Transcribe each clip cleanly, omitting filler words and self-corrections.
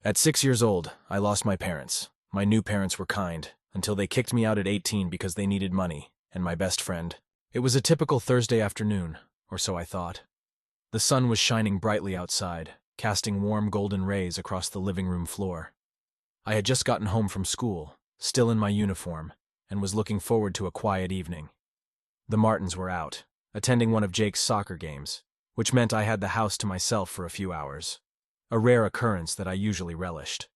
At 6 years old, I lost my parents. My new parents were kind, until they kicked me out at 18 because they needed money, and my best friend. It was a typical Thursday afternoon, or so I thought. The sun was shining brightly outside, casting warm golden rays across the living room floor. I had just gotten home from school, still in my uniform, and was looking forward to a quiet evening. The Martins were out, attending one of Jake's soccer games, which meant I had the house to myself for a few hours, a rare occurrence that I usually relished.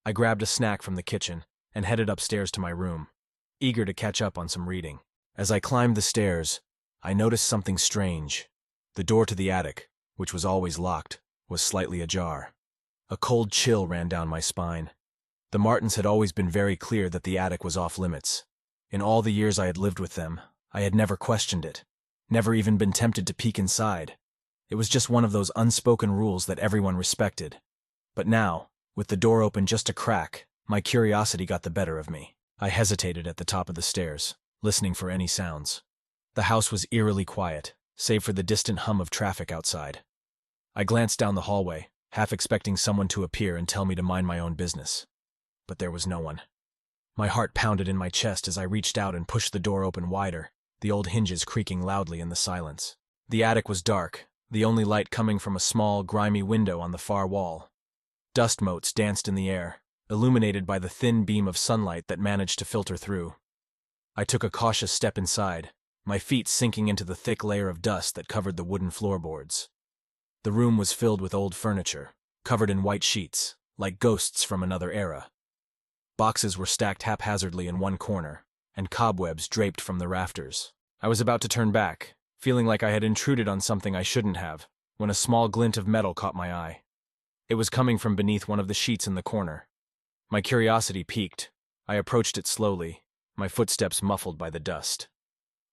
I grabbed a snack from the kitchen and headed upstairs to my room, eager to catch up on some reading. As I climbed the stairs, I noticed something strange. The door to the attic, which was always locked, was slightly ajar. A cold chill ran down my spine. The Martins had always been very clear that the attic was off limits. In all the years I had lived with them, I had never questioned it, never even been tempted to peek inside. It was just one of those unspoken rules that everyone respected. But now, with the door open just a crack, my curiosity got the better of me. I hesitated at the top of the stairs, listening for any sounds. The house was eerily quiet, save for the distant hum of traffic outside. I glanced down the hallway, half expecting someone to appear and tell me to mind my own business. But there was no one. My heart pounded in my chest as I reached out and pushed the door open wider, the old hinges creaking loudly in the silence. The attic was dark, the only light coming from a small, grimy window on the far wall. Dust motes danced in the air, illuminated by the thin beam of sunlight that managed to filter through. I took a cautious step inside, my feet sinking into the thick layer of dust that covered the wooden floorboards. The room was filled with old furniture, covered in white sheets, like ghosts from another era. Boxes were stacked haphazardly in one corner, and cobwebs draped from the rafters. I was about to turn back, feeling like I had intruded on something I shouldn't have, when a small glint of metal caught my eye. It was coming from beneath one of the sheets in the corner. My curiosity piqued. I approached it slowly, my footsteps muffled by the dust.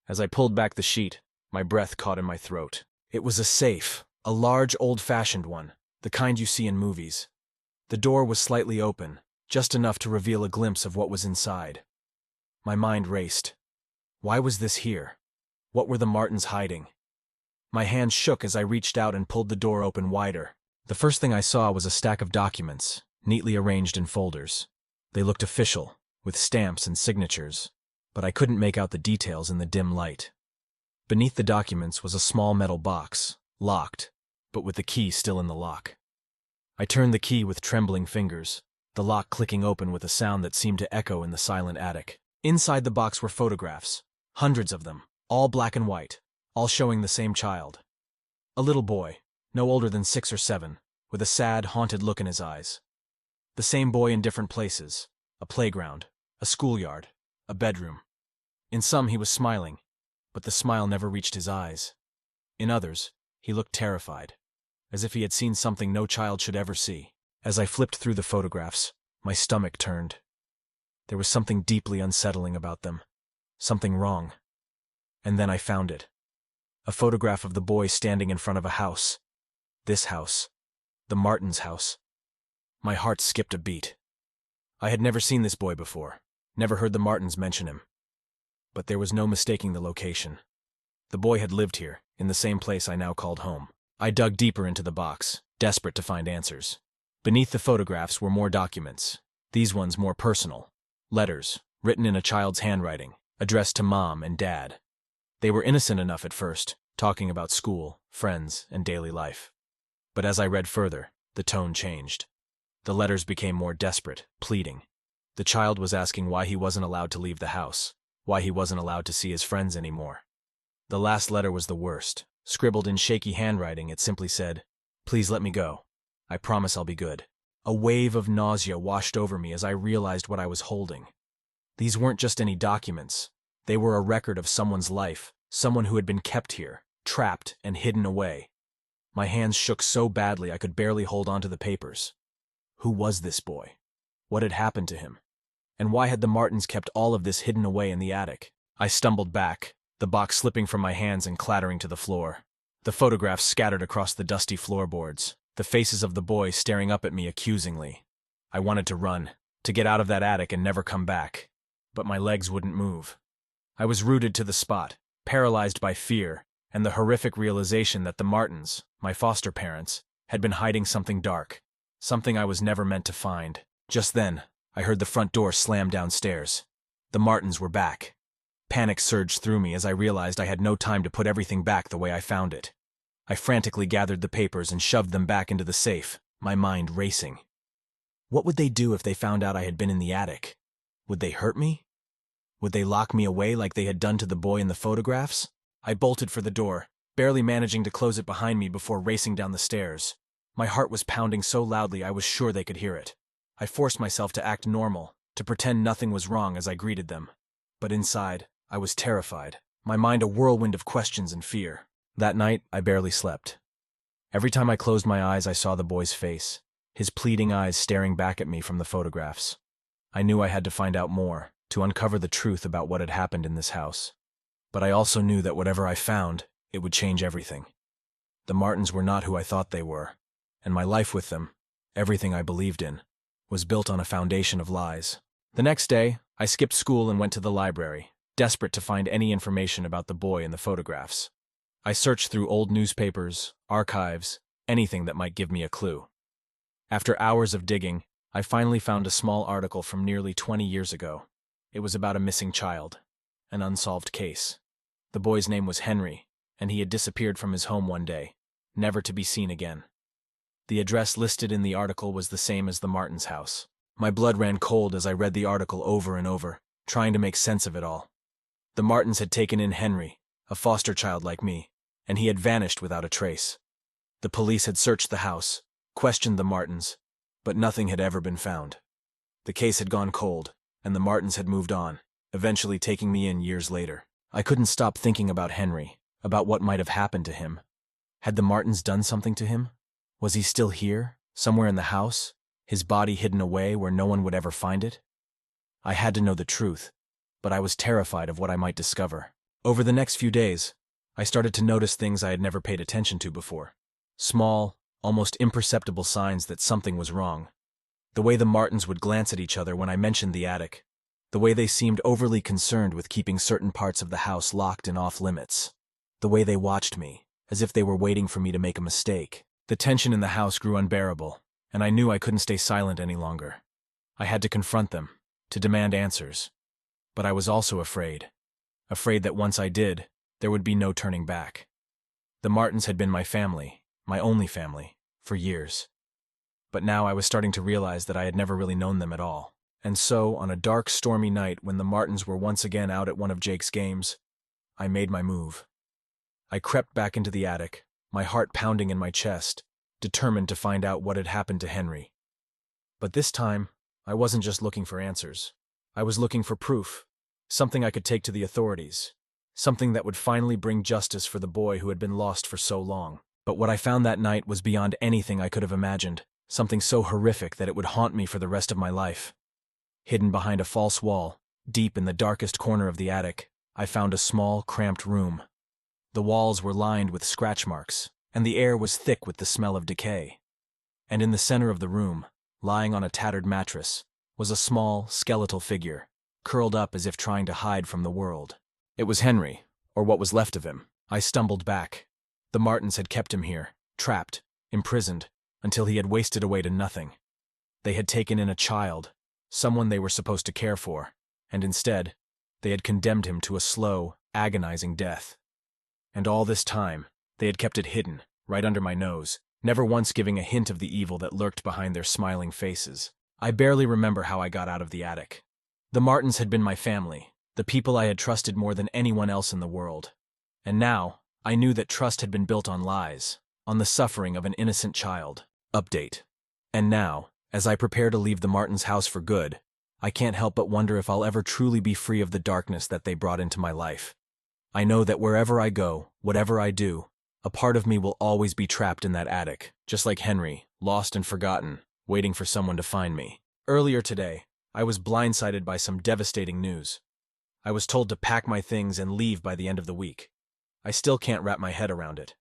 As I pulled back the sheet, my breath caught in my throat. It was a safe, a large, old-fashioned one, the kind you see in movies. The door was slightly open, just enough to reveal a glimpse of what was inside. My mind raced. Why was this here? What were the Martins hiding? My hand shook as I reached out and pulled the door open wider. The first thing I saw was a stack of documents, neatly arranged in folders. They looked official, with stamps and signatures, but I couldn't make out the details in the dim light. Beneath the documents was a small metal box, locked, but with the key still in the lock. I turned the key with trembling fingers, the lock clicking open with a sound that seemed to echo in the silent attic. Inside the box were photographs, hundreds of them, all black and white, all showing the same child. A little boy, no older than 6 or 7, with a sad, haunted look in his eyes. The same boy in different places, a playground, a schoolyard, a bedroom. In some he was smiling, but the smile never reached his eyes. In others, he looked terrified, as if he had seen something no child should ever see. As I flipped through the photographs, my stomach turned. There was something deeply unsettling about them, something wrong. And then I found it. A photograph of the boy standing in front of a house. This house. The Martins' house. My heart skipped a beat. I had never seen this boy before, never heard the Martins mention him. But there was no mistaking the location. The boy had lived here, in the same place I now called home. I dug deeper into the box, desperate to find answers. Beneath the photographs were more documents, these ones more personal. Letters, written in a child's handwriting, addressed to Mom and Dad. They were innocent enough at first, talking about school, friends, and daily life. But as I read further, the tone changed. The letters became more desperate, pleading. The child was asking why he wasn't allowed to leave the house, why he wasn't allowed to see his friends anymore. The last letter was the worst. Scribbled in shaky handwriting, it simply said, "Please let me go. I promise I'll be good." A wave of nausea washed over me as I realized what I was holding. These weren't just any documents. They were a record of someone's life, someone who had been kept here, trapped and hidden away. My hands shook so badly I could barely hold onto the papers. Who was this boy? What had happened to him? And why had the Martins kept all of this hidden away in the attic? I stumbled back, the box slipping from my hands and clattering to the floor. The photographs scattered across the dusty floorboards, the faces of the boys staring up at me accusingly. I wanted to run, to get out of that attic and never come back. But my legs wouldn't move. I was rooted to the spot, paralyzed by fear and the horrific realization that the Martins, my foster parents, had been hiding something dark, something I was never meant to find. Just then, I heard the front door slam downstairs. The Martins were back. Panic surged through me as I realized I had no time to put everything back the way I found it. I frantically gathered the papers and shoved them back into the safe, my mind racing. What would they do if they found out I had been in the attic? Would they hurt me? Would they lock me away like they had done to the boy in the photographs? I bolted for the door, barely managing to close it behind me before racing down the stairs. My heart was pounding so loudly I was sure they could hear it. I forced myself to act normal, to pretend nothing was wrong as I greeted them. But inside, I was terrified, my mind a whirlwind of questions and fear. That night, I barely slept. Every time I closed my eyes, I saw the boy's face, his pleading eyes staring back at me from the photographs. I knew I had to find out more, to uncover the truth about what had happened in this house. But I also knew that whatever I found, it would change everything. The Martins were not who I thought they were, and my life with them, everything I believed in, was built on a foundation of lies. The next day, I skipped school and went to the library, desperate to find any information about the boy in the photographs. I searched through old newspapers, archives, anything that might give me a clue. After hours of digging, I finally found a small article from nearly 20 years ago. It was about a missing child, an unsolved case. The boy's name was Henry, and he had disappeared from his home one day, never to be seen again. The address listed in the article was the same as the Martins' house. My blood ran cold as I read the article over and over, trying to make sense of it all. The Martins had taken in Henry, a foster child like me, and he had vanished without a trace. The police had searched the house, questioned the Martins, but nothing had ever been found. The case had gone cold, and the Martins had moved on, eventually taking me in years later. I couldn't stop thinking about Henry, about what might have happened to him. Had the Martins done something to him? Was he still here, somewhere in the house, his body hidden away where no one would ever find it? I had to know the truth, but I was terrified of what I might discover. Over the next few days, I started to notice things I had never paid attention to before. Small, almost imperceptible signs that something was wrong. The way the Martins would glance at each other when I mentioned the attic. The way they seemed overly concerned with keeping certain parts of the house locked and off limits. The way they watched me, as if they were waiting for me to make a mistake. The tension in the house grew unbearable, and I knew I couldn't stay silent any longer. I had to confront them, to demand answers. But I was also afraid. Afraid that once I did, there would be no turning back. The Martins had been my family, my only family, for years. But now I was starting to realize that I had never really known them at all. And so, on a dark, stormy night when the Martins were once again out at one of Jake's games, I made my move. I crept back into the attic, my heart pounding in my chest, determined to find out what had happened to Henry. But this time, I wasn't just looking for answers. I was looking for proof, something I could take to the authorities, something that would finally bring justice for the boy who had been lost for so long. But what I found that night was beyond anything I could have imagined, something so horrific that it would haunt me for the rest of my life. Hidden behind a false wall, deep in the darkest corner of the attic, I found a small, cramped room. The walls were lined with scratch marks, and the air was thick with the smell of decay. And in the center of the room, lying on a tattered mattress, was a small, skeletal figure, curled up as if trying to hide from the world. It was Henry, or what was left of him. I stumbled back. The Martins had kept him here, trapped, imprisoned, until he had wasted away to nothing. They had taken in a child, someone they were supposed to care for, and instead, they had condemned him to a slow, agonizing death. And all this time, they had kept it hidden, right under my nose, never once giving a hint of the evil that lurked behind their smiling faces. I barely remember how I got out of the attic. The Martins had been my family, the people I had trusted more than anyone else in the world. And now, I knew that trust had been built on lies, on the suffering of an innocent child. Update. And now, as I prepare to leave the Martins' house for good, I can't help but wonder if I'll ever truly be free of the darkness that they brought into my life. I know that wherever I go, whatever I do, a part of me will always be trapped in that attic, just like Henry, lost and forgotten, waiting for someone to find me. Earlier today, I was blindsided by some devastating news. I was told to pack my things and leave by the end of the week. I still can't wrap my head around it.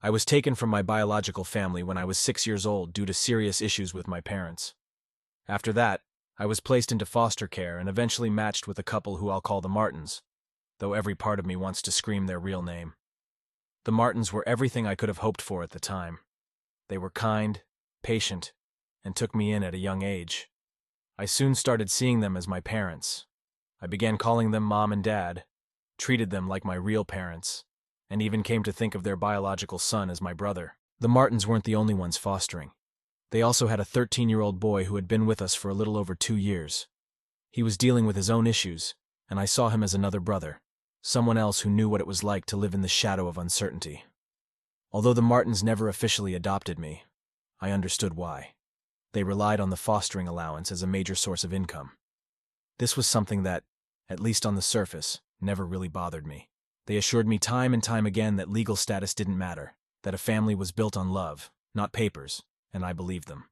I was taken from my biological family when I was 6 years old due to serious issues with my parents. After that, I was placed into foster care and eventually matched with a couple who I'll call the Martins, though every part of me wants to scream their real name. The Martins were everything I could have hoped for at the time. They were kind, patient, and took me in at a young age. I soon started seeing them as my parents. I began calling them Mom and Dad, treated them like my real parents, and even came to think of their biological son as my brother. The Martins weren't the only ones fostering. They also had a 13-year-old boy who had been with us for a little over 2 years. He was dealing with his own issues, and I saw him as another brother, someone else who knew what it was like to live in the shadow of uncertainty. Although the Martins never officially adopted me, I understood why. They relied on the fostering allowance as a major source of income. This was something that, at least on the surface, never really bothered me. They assured me time and time again that legal status didn't matter, that a family was built on love, not papers, and I believed them.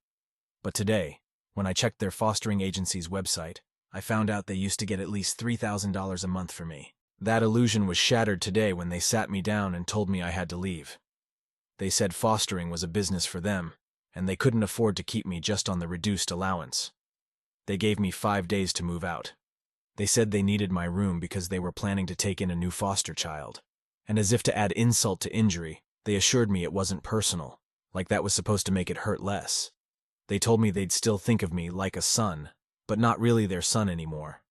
But today, when I checked their fostering agency's website, I found out they used to get at least $3,000 a month for me. That illusion was shattered today when they sat me down and told me I had to leave. They said fostering was a business for them, and they couldn't afford to keep me just on the reduced allowance. They gave me 5 days to move out. They said they needed my room because they were planning to take in a new foster child. And as if to add insult to injury, they assured me it wasn't personal, like that was supposed to make it hurt less. They told me they'd still think of me like a son, but not really their son anymore.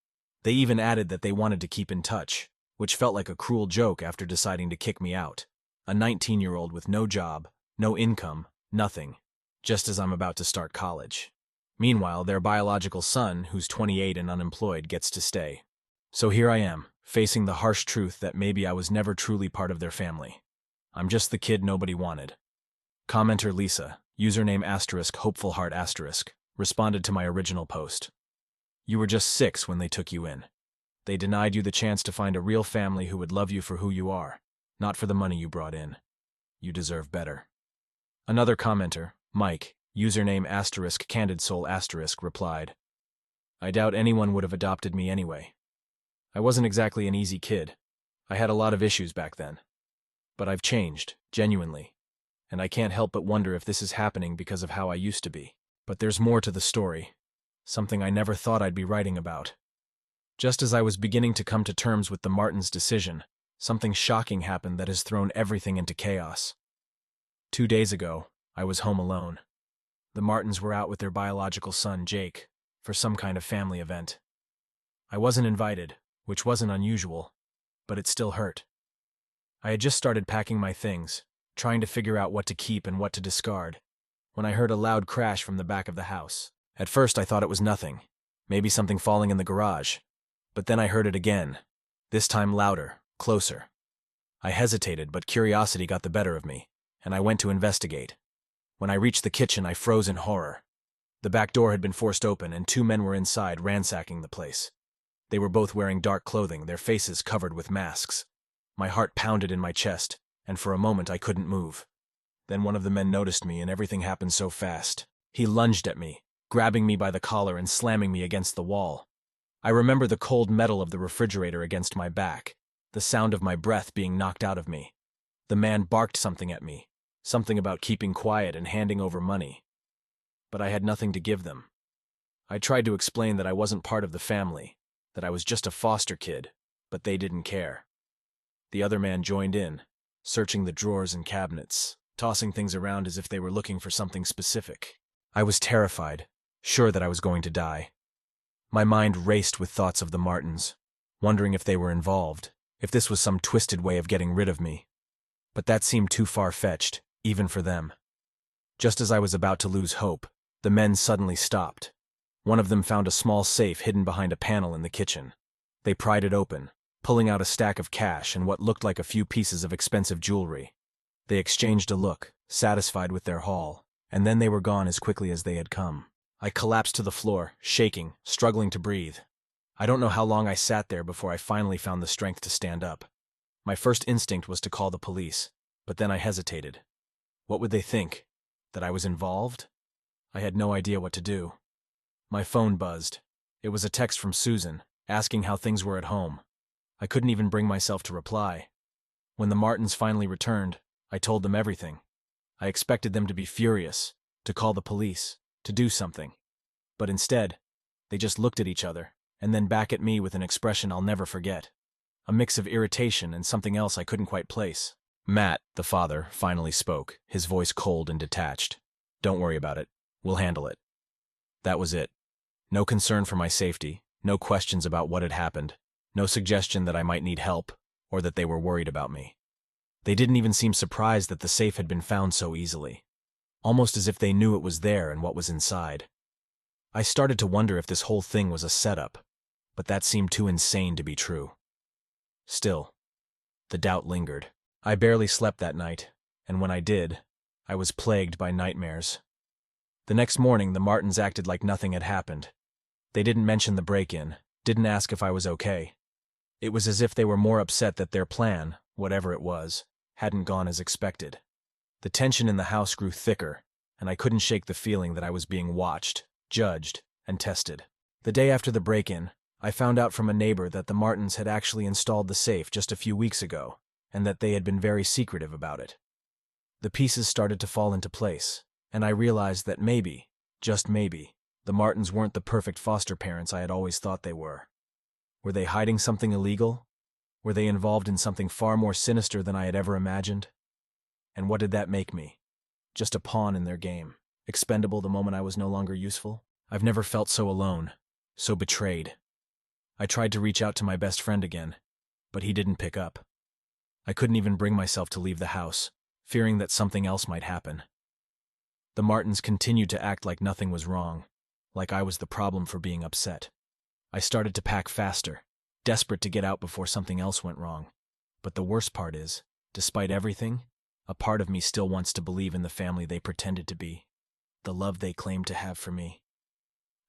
They even added that they wanted to keep in touch, which felt like a cruel joke after deciding to kick me out. A 19-year-old with no job, no income, nothing, just as I'm about to start college. Meanwhile, their biological son, who's 28 and unemployed, gets to stay. So here I am, facing the harsh truth that maybe I was never truly part of their family. I'm just the kid nobody wanted. Commenter Lisa, username *hopefulheart*, responded to my original post. You were just 6 when they took you in. They denied you the chance to find a real family who would love you for who you are, not for the money you brought in. You deserve better. Another commenter, Mike, username *CandidSoul*, replied, I doubt anyone would have adopted me anyway. I wasn't exactly an easy kid. I had a lot of issues back then. But I've changed, genuinely. And I can't help but wonder if this is happening because of how I used to be. But there's more to the story. Something I never thought I'd be writing about. Just as I was beginning to come to terms with the Martins' decision, something shocking happened that has thrown everything into chaos. 2 days ago, I was home alone. The Martins were out with their biological son, Jake, for some kind of family event. I wasn't invited, which wasn't unusual, but it still hurt. I had just started packing my things, trying to figure out what to keep and what to discard, when I heard a loud crash from the back of the house. At first I thought it was nothing, maybe something falling in the garage, but then I heard it again, this time louder, closer. I hesitated, but curiosity got the better of me, and I went to investigate. When I reached the kitchen, I froze in horror. The back door had been forced open, and 2 men were inside, ransacking the place. They were both wearing dark clothing, their faces covered with masks. My heart pounded in my chest, and for a moment I couldn't move. Then one of the men noticed me, and everything happened so fast. He lunged at me, grabbing me by the collar and slamming me against the wall. I remember the cold metal of the refrigerator against my back, the sound of my breath being knocked out of me. The man barked something at me, something about keeping quiet and handing over money. But I had nothing to give them. I tried to explain that I wasn't part of the family, that I was just a foster kid, but they didn't care. The other man joined in, searching the drawers and cabinets, tossing things around as if they were looking for something specific. I was terrified, sure that I was going to die. My mind raced with thoughts of the Martins, wondering if they were involved, if this was some twisted way of getting rid of me. But that seemed too far-fetched, even for them. Just as I was about to lose hope, the men suddenly stopped. One of them found a small safe hidden behind a panel in the kitchen. They pried it open, pulling out a stack of cash and what looked like a few pieces of expensive jewelry. They exchanged a look, satisfied with their haul, and then they were gone as quickly as they had come. I collapsed to the floor, shaking, struggling to breathe. I don't know how long I sat there before I finally found the strength to stand up. My first instinct was to call the police, but then I hesitated. What would they think? That I was involved? I had no idea what to do. My phone buzzed. It was a text from Susan, asking how things were at home. I couldn't even bring myself to reply. When the Martins finally returned, I told them everything. I expected them to be furious, to call the police, to do something. But instead, they just looked at each other, and then back at me with an expression I'll never forget. A mix of irritation and something else I couldn't quite place. Matt, the father, finally spoke, his voice cold and detached. Don't worry about it. We'll handle it. That was it. No concern for my safety, no questions about what had happened, no suggestion that I might need help, or that they were worried about me. They didn't even seem surprised that the safe had been found so easily, almost as if they knew it was there and what was inside. I started to wonder if this whole thing was a setup, but that seemed too insane to be true. Still, the doubt lingered. I barely slept that night, and when I did, I was plagued by nightmares. The next morning, the Martins acted like nothing had happened. They didn't mention the break-in, didn't ask if I was okay. It was as if they were more upset that their plan, whatever it was, hadn't gone as expected. The tension in the house grew thicker, and I couldn't shake the feeling that I was being watched, judged, and tested. The day after the break-in, I found out from a neighbor that the Martins had actually installed the safe just a few weeks ago, and that they had been very secretive about it. The pieces started to fall into place, and I realized that maybe, just maybe, the Martins weren't the perfect foster parents I had always thought they were. Were they hiding something illegal? Were they involved in something far more sinister than I had ever imagined? And what did that make me? Just a pawn in their game, expendable the moment I was no longer useful? I've never felt so alone, so betrayed. I tried to reach out to my best friend again, but he didn't pick up. I couldn't even bring myself to leave the house, fearing that something else might happen. The Martins continued to act like nothing was wrong, like I was the problem for being upset. I started to pack faster, desperate to get out before something else went wrong. But the worst part is, despite everything, a part of me still wants to believe in the family they pretended to be, the love they claimed to have for me.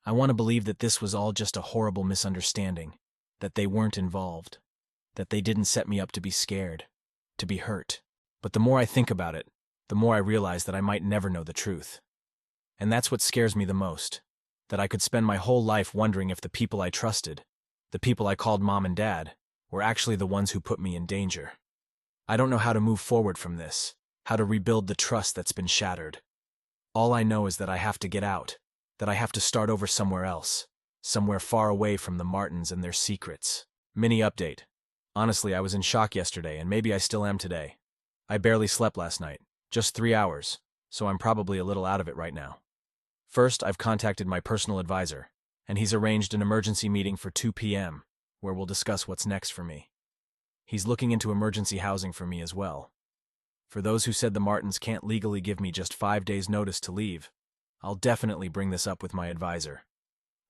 I want to believe that this was all just a horrible misunderstanding, that they weren't involved, that they didn't set me up to be scared, to be hurt. But the more I think about it, the more I realize that I might never know the truth. And that's what scares me the most, that I could spend my whole life wondering if the people I trusted, the people I called mom and dad, were actually the ones who put me in danger. I don't know how to move forward from this, how to rebuild the trust that's been shattered. All I know is that I have to get out, that I have to start over somewhere else, somewhere far away from the Martins and their secrets. Mini update. Honestly, I was in shock yesterday, and maybe I still am today. I barely slept last night, just 3 hours, so I'm probably a little out of it right now. First, I've contacted my personal advisor, and he's arranged an emergency meeting for 2 p.m., where we'll discuss what's next for me. He's looking into emergency housing for me as well. For those who said the Martins can't legally give me just 5 days' notice to leave, I'll definitely bring this up with my advisor.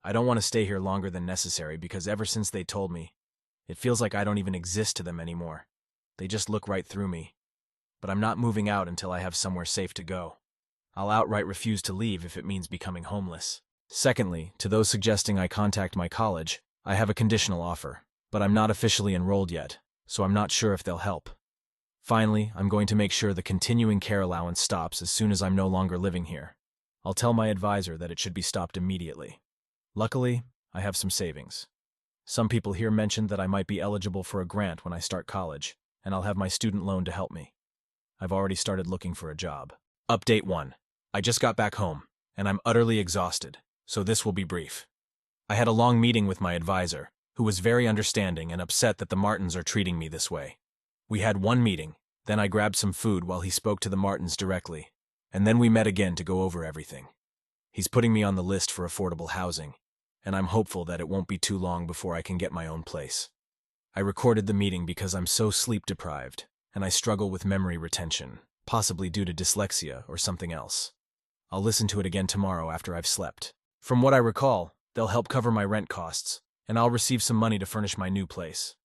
I don't want to stay here longer than necessary because ever since they told me, it feels like I don't even exist to them anymore. They just look right through me. But I'm not moving out until I have somewhere safe to go. I'll outright refuse to leave if it means becoming homeless. Secondly, to those suggesting I contact my college, I have a conditional offer, but I'm not officially enrolled yet, so I'm not sure if they'll help. Finally, I'm going to make sure the continuing care allowance stops as soon as I'm no longer living here. I'll tell my advisor that it should be stopped immediately. Luckily, I have some savings. Some people here mentioned that I might be eligible for a grant when I start college, and I'll have my student loan to help me. I've already started looking for a job. Update 1. I just got back home, and I'm utterly exhausted, so this will be brief. I had a long meeting with my advisor, who was very understanding and upset that the Martins are treating me this way. We had one meeting, then I grabbed some food while he spoke to the Martins directly, and then we met again to go over everything. He's putting me on the list for affordable housing, and I'm hopeful that it won't be too long before I can get my own place. I recorded the meeting because I'm so sleep-deprived, and I struggle with memory retention, possibly due to dyslexia or something else. I'll listen to it again tomorrow after I've slept. From what I recall, they'll help cover my rent costs, and I'll receive some money to furnish my new place.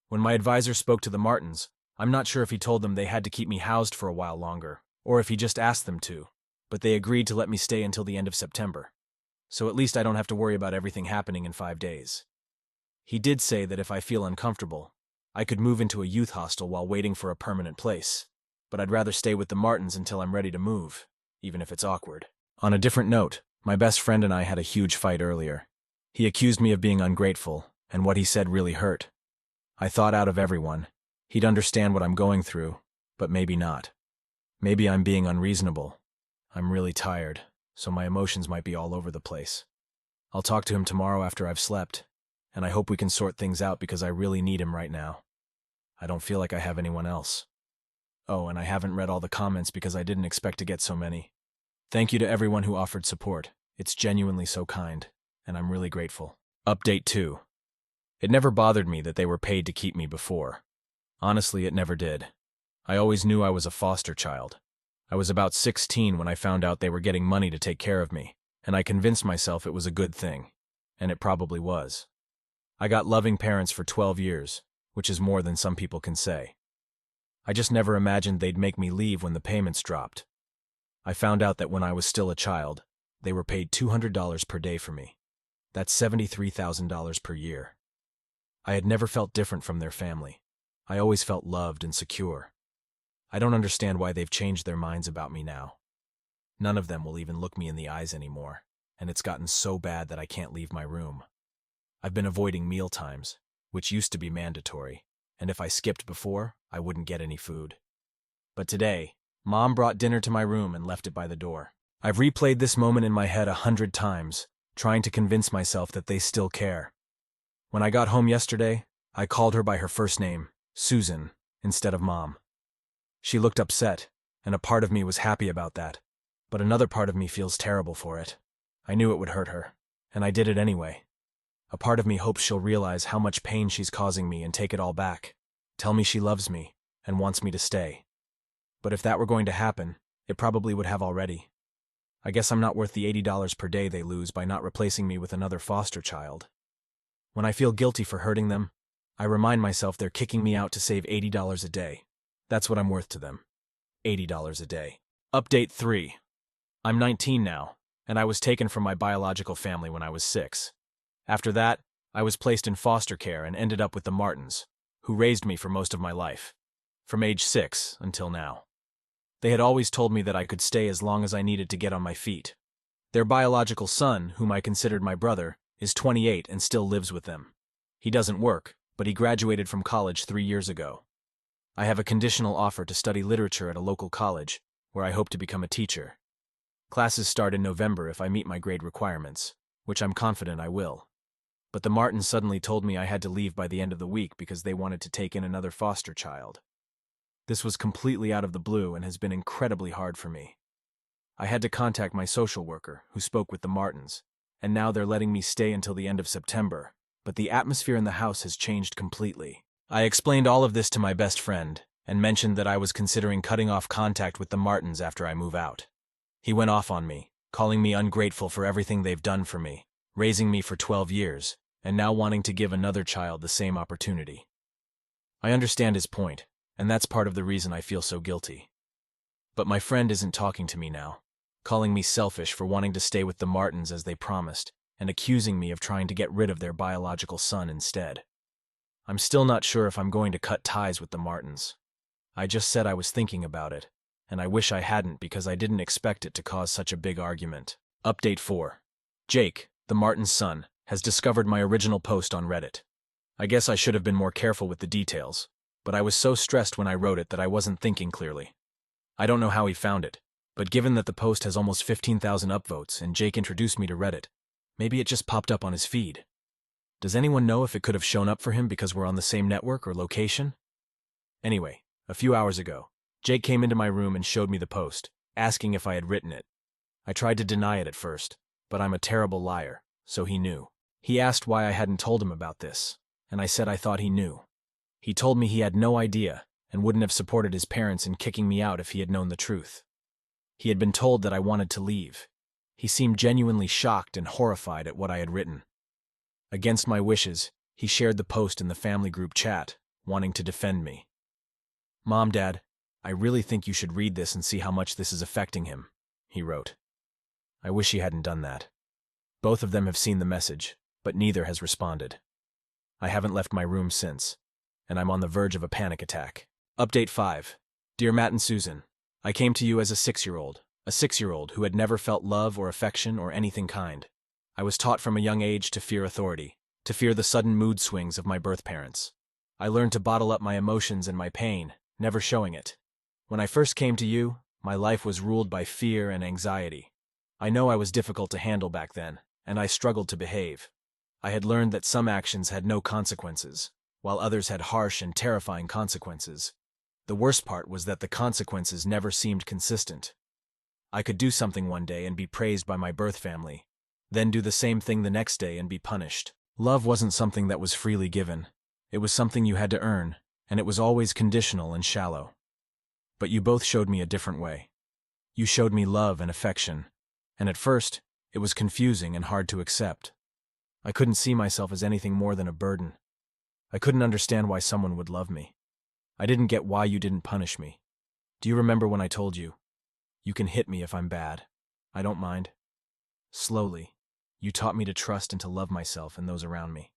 When my advisor spoke to the Martins, I'm not sure if he told them they had to keep me housed for a while longer, or if he just asked them to, but they agreed to let me stay until the end of September. So at least I don't have to worry about everything happening in 5 days. He did say that if I feel uncomfortable, I could move into a youth hostel while waiting for a permanent place, but I'd rather stay with the Martins until I'm ready to move, even if it's awkward. On a different note, my best friend and I had a huge fight earlier. He accused me of being ungrateful, and what he said really hurt. I thought out of everyone, he'd understand what I'm going through, but maybe not. Maybe I'm being unreasonable. I'm really tired, so my emotions might be all over the place. I'll talk to him tomorrow after I've slept, and I hope we can sort things out because I really need him right now. I don't feel like I have anyone else. Oh, and I haven't read all the comments because I didn't expect to get so many. Thank you to everyone who offered support. It's genuinely so kind, and I'm really grateful. Update 2. It never bothered me that they were paid to keep me before. Honestly, it never did. I always knew I was a foster child. I was about 16 when I found out they were getting money to take care of me, and I convinced myself it was a good thing. And it probably was. I got loving parents for 12 years, which is more than some people can say. I just never imagined they'd make me leave when the payments dropped. I found out that when I was still a child, they were paid $200 per day for me. That's $73,000 per year. I had never felt different from their family. I always felt loved and secure. I don't understand why they've changed their minds about me now. None of them will even look me in the eyes anymore, and it's gotten so bad that I can't leave my room. I've been avoiding meal times, which used to be mandatory, and if I skipped before, I wouldn't get any food. But today, Mom brought dinner to my room and left it by the door. I've replayed this moment in my head 100 times, trying to convince myself that they still care. When I got home yesterday, I called her by her first name, Susan, instead of Mom. She looked upset, and a part of me was happy about that, but another part of me feels terrible for it. I knew it would hurt her, and I did it anyway. A part of me hopes she'll realize how much pain she's causing me and take it all back, tell me she loves me and wants me to stay. But if that were going to happen, it probably would have already. I guess I'm not worth the $80 per day they lose by not replacing me with another foster child. When I feel guilty for hurting them, I remind myself they're kicking me out to save $80 a day. That's what I'm worth to them. $80 a day. Update 3. I'm 19 now, and I was taken from my biological family when I was 6. After that, I was placed in foster care and ended up with the Martins, who raised me for most of my life, from age 6 until now. They had always told me that I could stay as long as I needed to get on my feet. Their biological son, whom I considered my brother, is 28 and still lives with them. He doesn't work, but he graduated from college 3 years ago. I have a conditional offer to study literature at a local college, where I hope to become a teacher. Classes start in November if I meet my grade requirements, which I'm confident I will. But the Martins suddenly told me I had to leave by the end of the week because they wanted to take in another foster child. This was completely out of the blue and has been incredibly hard for me. I had to contact my social worker, who spoke with the Martins, and now they're letting me stay until the end of September, but the atmosphere in the house has changed completely. I explained all of this to my best friend, and mentioned that I was considering cutting off contact with the Martins after I move out. He went off on me, calling me ungrateful for everything they've done for me, raising me for 12 years, and now wanting to give another child the same opportunity. I understand his point, and that's part of the reason I feel so guilty. But my friend isn't talking to me now, calling me selfish for wanting to stay with the Martins as they promised, and accusing me of trying to get rid of their biological son instead. I'm still not sure if I'm going to cut ties with the Martins. I just said I was thinking about it, and I wish I hadn't because I didn't expect it to cause such a big argument. Update 4. Jake, the Martins' son, has discovered my original post on Reddit. I guess I should have been more careful with the details, but I was so stressed when I wrote it that I wasn't thinking clearly. I don't know how he found it, but given that the post has almost 15,000 upvotes and Jake introduced me to Reddit, maybe it just popped up on his feed. Does anyone know if it could have shown up for him because we're on the same network or location? Anyway, a few hours ago, Jake came into my room and showed me the post, asking if I had written it. I tried to deny it at first, but I'm a terrible liar, so he knew. He asked why I hadn't told him about this, and I said I thought he knew. He told me he had no idea and wouldn't have supported his parents in kicking me out if he had known the truth. He had been told that I wanted to leave. He seemed genuinely shocked and horrified at what I had written. Against my wishes, he shared the post in the family group chat, wanting to defend me. "Mom, Dad, I really think you should read this and see how much this is affecting him," he wrote. I wish he hadn't done that. Both of them have seen the message, but neither has responded. I haven't left my room since, and I'm on the verge of a panic attack. Update 5. Dear Matt and Susan, I came to you as a 6-year-old who had never felt love or affection or anything kind. I was taught from a young age to fear authority, to fear the sudden mood swings of my birth parents. I learned to bottle up my emotions and my pain, never showing it. When I first came to you, my life was ruled by fear and anxiety. I know I was difficult to handle back then, and I struggled to behave. I had learned that some actions had no consequences, while others had harsh and terrifying consequences. The worst part was that the consequences never seemed consistent. I could do something one day and be praised by my birth family, then do the same thing the next day and be punished. Love wasn't something that was freely given. It was something you had to earn, and it was always conditional and shallow. But you both showed me a different way. You showed me love and affection, and at first, it was confusing and hard to accept. I couldn't see myself as anything more than a burden. I couldn't understand why someone would love me. I didn't get why you didn't punish me. Do you remember when I told you, "You can hit me if I'm bad. I don't mind"? Slowly, you taught me to trust and to love myself and those around me.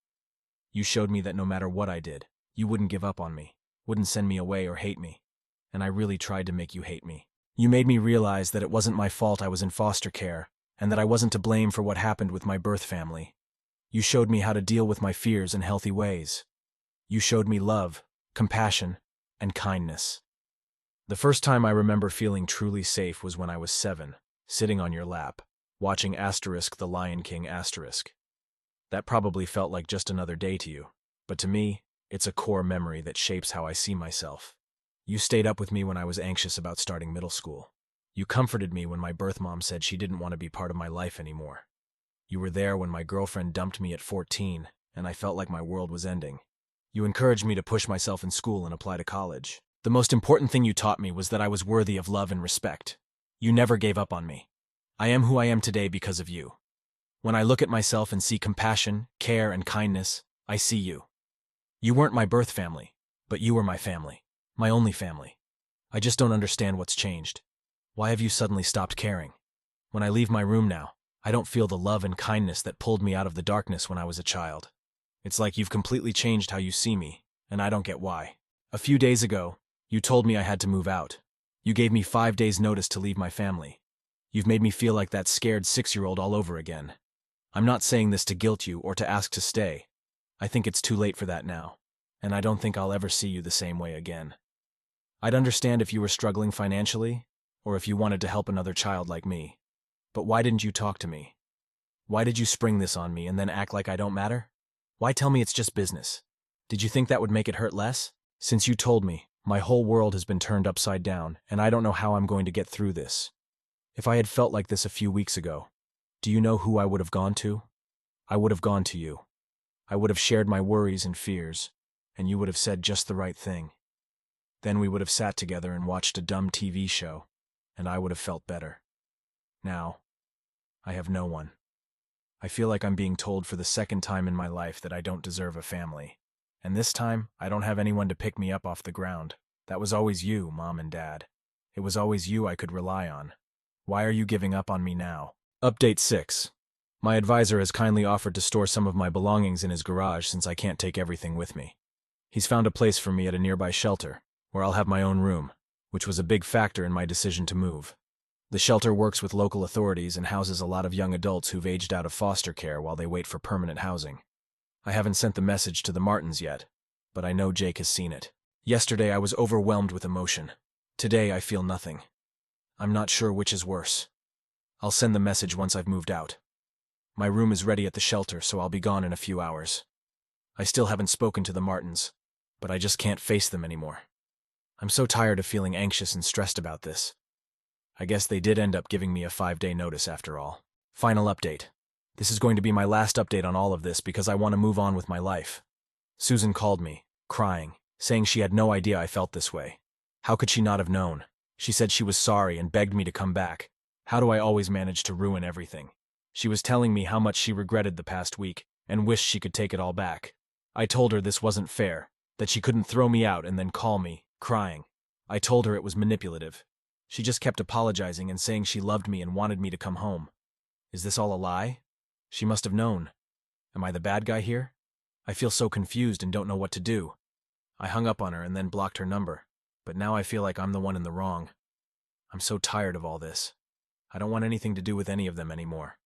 You showed me that no matter what I did, you wouldn't give up on me, wouldn't send me away or hate me. And I really tried to make you hate me. You made me realize that it wasn't my fault I was in foster care, and that I wasn't to blame for what happened with my birth family. You showed me how to deal with my fears in healthy ways. You showed me love, compassion, and kindness. The first time I remember feeling truly safe was when I was 7, sitting on your lap, watching The Lion King. That probably felt like just another day to you, but to me, it's a core memory that shapes how I see myself. You stayed up with me when I was anxious about starting middle school. You comforted me when my birth mom said she didn't want to be part of my life anymore. You were there when my girlfriend dumped me at 14, and I felt like my world was ending. You encouraged me to push myself in school and apply to college. The most important thing you taught me was that I was worthy of love and respect. You never gave up on me. I am who I am today because of you. When I look at myself and see compassion, care, and kindness, I see you. You weren't my birth family, but you were my family. My only family. I just don't understand what's changed. Why have you suddenly stopped caring? When I leave my room now, I don't feel the love and kindness that pulled me out of the darkness when I was a child. It's like you've completely changed how you see me, and I don't get why. A few days ago, you told me I had to move out. You gave me 5 days' notice to leave my family. You've made me feel like that scared 6-year-old all over again. I'm not saying this to guilt you or to ask to stay. I think it's too late for that now, and I don't think I'll ever see you the same way again. I'd understand if you were struggling financially, or if you wanted to help another child like me. But why didn't you talk to me? Why did you spring this on me and then act like I don't matter? Why tell me it's just business? Did you think that would make it hurt less? Since you told me, my whole world has been turned upside down, and I don't know how I'm going to get through this. If I had felt like this a few weeks ago, do you know who I would have gone to? I would have gone to you. I would have shared my worries and fears, and you would have said just the right thing. Then we would have sat together and watched a dumb TV show, and I would have felt better. Now, I have no one. I feel like I'm being told for the second time in my life that I don't deserve a family. And this time, I don't have anyone to pick me up off the ground. That was always you, Mom and Dad. It was always you I could rely on. Why are you giving up on me now? Update 6. My advisor has kindly offered to store some of my belongings in his garage since I can't take everything with me. He's found a place for me at a nearby shelter, where I'll have my own room, which was a big factor in my decision to move. The shelter works with local authorities and houses a lot of young adults who've aged out of foster care while they wait for permanent housing. I haven't sent the message to the Martins yet, but I know Jake has seen it. Yesterday I was overwhelmed with emotion. Today I feel nothing. I'm not sure which is worse. I'll send the message once I've moved out. My room is ready at the shelter, so I'll be gone in a few hours. I still haven't spoken to the Martins, but I just can't face them anymore. I'm so tired of feeling anxious and stressed about this. I guess they did end up giving me a 5-day notice after all. Final update. This is going to be my last update on all of this because I want to move on with my life. Susan called me, crying, saying she had no idea I felt this way. How could she not have known? She said she was sorry and begged me to come back. How do I always manage to ruin everything? She was telling me how much she regretted the past week and wished she could take it all back. I told her this wasn't fair, that she couldn't throw me out and then call me, crying. I told her it was manipulative. She just kept apologizing and saying she loved me and wanted me to come home. Is this all a lie? She must have known. Am I the bad guy here? I feel so confused and don't know what to do. I hung up on her and then blocked her number, but now I feel like I'm the one in the wrong. I'm so tired of all this. I don't want anything to do with any of them anymore.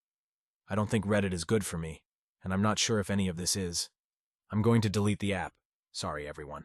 I don't think Reddit is good for me, and I'm not sure if any of this is. I'm going to delete the app. Sorry, everyone.